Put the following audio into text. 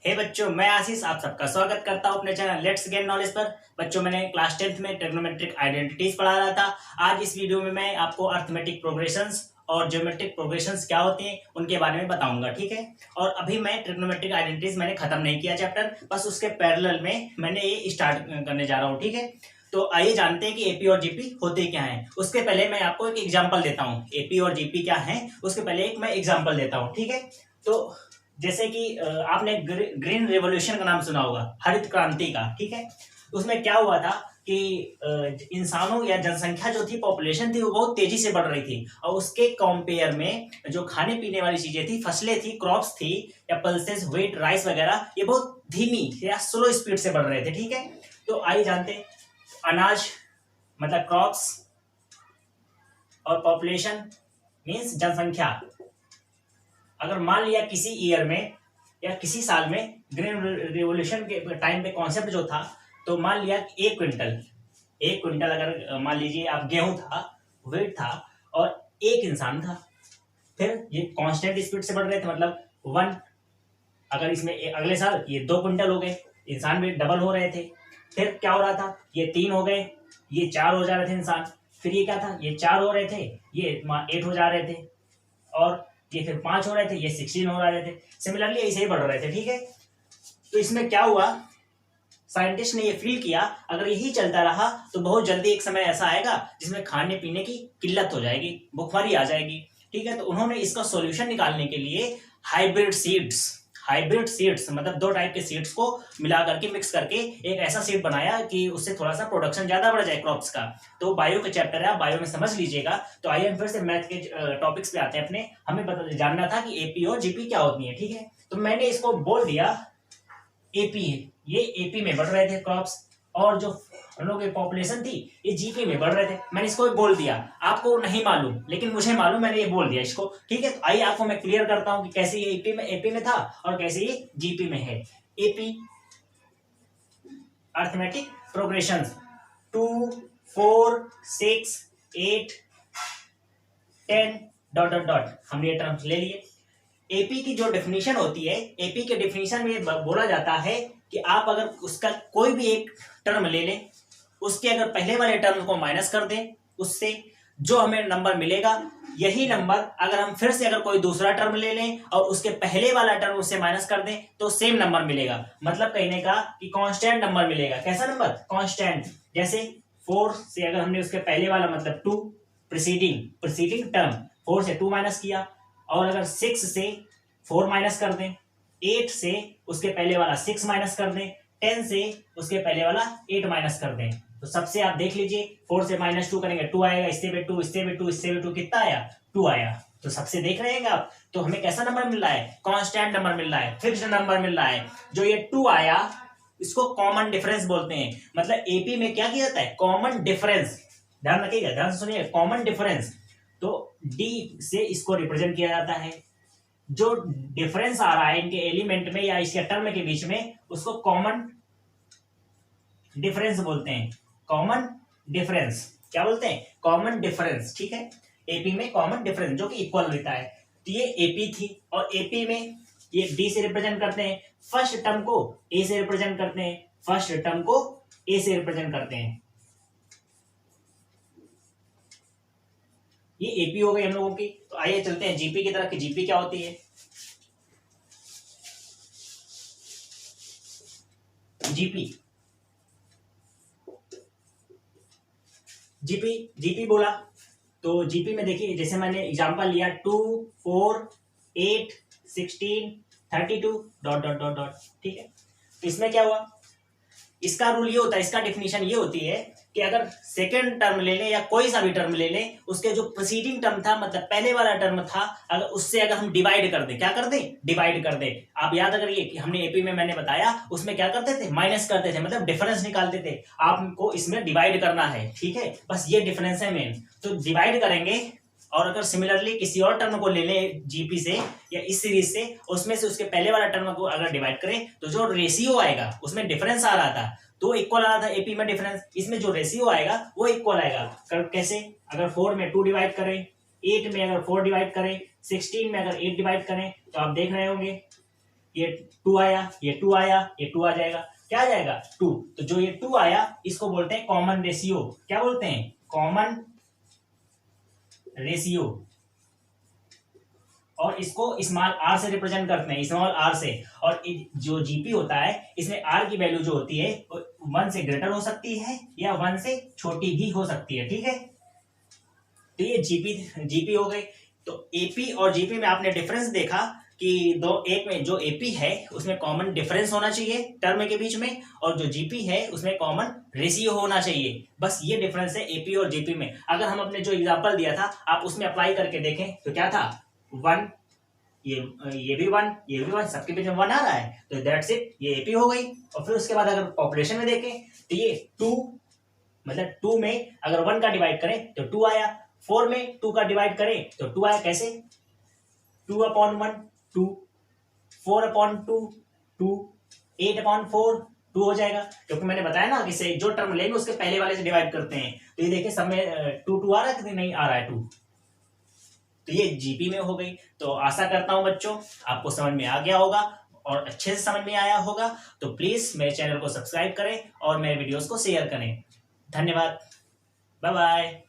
हे बच्चों, मैं आशीष आप सबका स्वागत करता हूं अपने चैनल लेट्स गेन नॉलेज पर। बच्चों, मैंने क्लास 10th में ट्रिग्नोमेट्रिक आइडेंटिटीज पढ़ा रहा था। आज इस वीडियो में मैं आपको अर्थमेटिक प्रोग्रेशंस और ज्योमेट्रिक प्रोग्रेशंस क्या होते हैं उनके बारे में बताऊंगा, ठीक है। और अभी मैं ट्रिग्नोमेट्रिक आइडेंटिटीज मैंने खत्म नहीं किया चैप्टर, बस उसके पैरेलल में मैंने ये स्टार्ट करने जा रहा हूँ, ठीक है। तो आइए जानते हैं कि एपी और जीपी होते क्या हैं। उसके पहले मैं आपको एक एग्जाम्पल देता हूँ, एपी और जीपी क्या है उसके पहले एक मैं एग्जाम्पल देता हूँ, ठीक है। तो जैसे कि आपने ग्रीन रेवोल्यूशन का नाम सुना होगा, हरित क्रांति का, ठीक है। उसमें क्या हुआ था कि इंसानों या जनसंख्या जो थी, पॉपुलेशन थी, वो बहुत तेजी से बढ़ रही थी। और उसके कंपेयर में जो खाने पीने वाली चीजें थी, फसलें थी, क्रॉप्स थी या पल्सेस, व्हीट, राइस वगैरह, ये बहुत धीमी या स्लो स्पीड से बढ़ रहे थे, ठीक है। तो आइए जानते हैं, अनाज मतलब क्रॉप्स और पॉपुलेशन मीन्स जनसंख्या। अगर मान लिया किसी ईयर में या किसी साल में ग्रीन रिवोल्यूशन के टाइम पे कॉन्सेप्ट जो था, तो मान लिया एक क्विंटल अगर मान लीजिए आप गेहूं था, वेट था, और एक इंसान था, फिर ये कांस्टेंट स्पीड से बढ़ रहे थे, मतलब 1। अगर इसमें अगले साल ये 2 क्विंटल हो गए, इंसान भी डबल हो रहे थे। फिर क्या हो रहा था, ये 3 हो गए, ये 4 हो जा रहे थे इंसान। फिर ये क्या था, ये 4 हो रहे थे, ये 8 हो जा रहे थे, और ये फिर 5 हो रहे थे, ये 16 हो रहे थे। सिमिलरली ऐसे ही बढ़ रहे थे, ठीक है। तो इसमें क्या हुआ, साइंटिस्ट ने ये फील किया अगर यही चलता रहा तो बहुत जल्दी एक समय ऐसा आएगा जिसमें खाने पीने की किल्लत हो जाएगी, भुखमरी आ जाएगी, ठीक है। तो उन्होंने इसका सॉल्यूशन निकालने के लिए हाइब्रिड सीड्स मतलब 2 टाइप के सीड्स को मिला करके, मिक्स करके एक ऐसा सीड बनाया कि उससे थोड़ा सा प्रोडक्शन ज्यादा बढ़ जाए क्रॉप्स का। तो बायो का चैप्टर है, आप बायो में समझ लीजिएगा। तो आइए हम फिर से मैथ के टॉपिक्स पे आते हैं अपने। हमें जानना था कि एपी और जीपी क्या होती है, ठीक है। तो मैंने इसको बोल दिया एपी है, ये एपी में बढ़ रहे थे क्रॉप्स, और जो हम लोग की पॉपुलेशन थी ये जीपी में बढ़ रहे थे। मैंने इसको बोल दिया, आपको नहीं मालूम लेकिन मुझे मालूम, मैंने ये बोल दिया इसको, ठीक है। तो आइए आपको मैं क्लियर करता हूं कि कैसे ये एपी में था और कैसे ये जीपी में है। AP arithmetic progressions 2 4 6 8 10 dot dot dot, हमने ये टर्म्स ले लिए। एपी की जो डेफिनेशन होती है, एपी के डेफिनेशन में बोला जाता है कि आप अगर उसका कोई भी एक टर्म ले लें, उसके अगर पहले वाले टर्म को माइनस कर दें, उससे जो हमें नंबर मिलेगा, यही नंबर अगर हम फिर से अगर कोई दूसरा टर्म ले लें और उसके पहले वाला टर्म उससे माइनस कर दें तो सेम नंबर मिलेगा। मतलब कहने का कि कांस्टेंट नंबर मिलेगा। कैसा नंबर, कांस्टेंट। जैसे 4 से अगर हमने उसके पहले वाला मतलब 2 प्रीसीडिंग टर्म 4 से 2 माइनस किया, और अगर 6 से 4 माइनस कर दें, 8 से उसके पहले वाला 6 माइनस कर दें, 10 से उसके पहले वाला 8 माइनस कर दें, तो सबसे आप देख लीजिए 4 से -2 करेंगे 2 आएगा, इससे भी 2, इससे भी 2, इससे भी 2, कितना आया, 2 आया। तो सबसे देख रहे हैं आप, तो हमें कैसा नंबर मिल रहा है, कांस्टेंट नंबर मिल रहा है, फिक्स्ड नंबर मिल रहा है। जो ये 2 आया इसको कॉमन डिफरेंस बोलते हैं। मतलब एपी में क्या किया जाता है, कॉमन डिफरेंस। ध्यान रखिएगा, ध्यान से सुनिए, कॉमन डिफरेंस। तो डी से इसको रिप्रेजेंट किया जाता है। जो डिफरेंस आ रहा है इनके एलिमेंट में या इसके टर्म के बीच में, उसको कॉमन डिफरेंस बोलते हैं। कॉमन डिफरेंस क्या बोलते हैं, कॉमन डिफरेंस, ठीक है। एपी में कॉमन डिफरेंस जो कि इक्वल रहता है। तो ये एपी थी, और एपी में ये डी से रिप्रेजेंट करते हैं, फर्स्ट टर्म को ए से रिप्रेजेंट करते हैं, फर्स्ट टर्म को ए से रिप्रेजेंट करते हैं। ये एपी हो गई हम लोगों की। तो आइए चलते हैं जीपी की तरफ कि जीपी क्या होती है। जीपी जीपी जीपी बोला तो जीपी में देखिए, जैसे मैंने एग्जांपल लिया 2 4 8 16 32 डॉट डॉट डॉट डॉट, ठीक है। तो इसमें क्या हुआ, इसका रूल ये होता है, इसका डेफिनेशन ये होती है कि अगर सेकंड टर्म ले लें या कोई सा भी टर्म ले लें, उसके जो प्रीसीडिंग टर्म था मतलब पहले वाला टर्म था, अगर उससे अगर हम डिवाइड कर दें, क्या कर दें, डिवाइड कर दें। आप याद करिए कि हमने एपी में मैंने बताया उसमें क्या करते थे, माइनस करते थे, मतलब डिफरेंस निकालते थे। आपको इसमें डिवाइड करना है, ठीक है, बस ये डिफरेंस है मेन। तो डिवाइड करेंगे, और अगर सिमिलरली किसी और टर्म को ले लें जीपी से या इस सीरीज से, उसमें से उसके पहले वाला टर्म को अगर डिवाइड करें तो जो रेशियो आएगा, उसमें डिफरेंस आ रहा था तो इक्वल आ रहा था एपी में डिफरेंस, इसमें जो रेशियो आएगा वो इक्वल आएगा। कैसे, अगर 4 में 2 डिवाइड करें, 8 में अगर 4 डिवाइड करें, 16 में अगर 8 डिवाइड करें, तो आप देख रहे होंगे ये 2 आया, ये 2 आया, ये 2 आ जाएगा, क्या आ जाएगा 2। तो जो ये 2 आया इसको बोलते हैं कॉमन रेशियो। क्या बोलते हैं? Common ratio. और इसको स्मॉल आर से रिप्रेजेंट करते हैं, स्मॉल आर से। और जो जीपी होता है इसमें आर की वैल्यू जो होती है 1 से ग्रेटर हो सकती है या 1 से छोटी भी हो सकती है, ठीक है। तो ये जीपी हो गई। तो एपी और जीपी में आपने डिफरेंस देखा कि एक में जो एपी है उसमें कॉमन डिफरेंस होना चाहिए टर्म के बीच में, और जो जीपी है उसमें कॉमन रेशियो होना चाहिए। बस ये डिफरेंस है एपी और जीपी में। अगर हम अपने जो एग्जांपल दिया था आप उसमें अप्लाई करके देखें तो क्या था, 1, ये भी 1, ये भी 1, सबके बीच में 1 आ रहा है, तो दैट्स इट, ये एपी हो गई। और फिर उसके बाद अगर पॉपुलेशन में देखें तो ये 2, मतलब 2 में अगर 1 का डिवाइड करें तो 2 आया, 4 में 2 का डिवाइड करें तो 2 आया। कैसे? 2/1 2, 4/2 2, 8/4 2 हो जाएगा, क्योंकि मैंने बताया ना कि जो टर्म लेंगे उसके पहले वाले से डिवाइड करते हैं। तो ये देखिए सब में 2 आ रहा है कि नहीं आ रहा है 2। तो ये जीपी में हो गई। तो आशा करता हूं बच्चों आपको समझ में आ गया होगा और अच्छे से समझ में आया होगा। तो प्लीज मेरे चैनल को सब्सक्राइब करें और मेरे वीडियोस को शेयर करें। धन्यवाद, बाय बाय।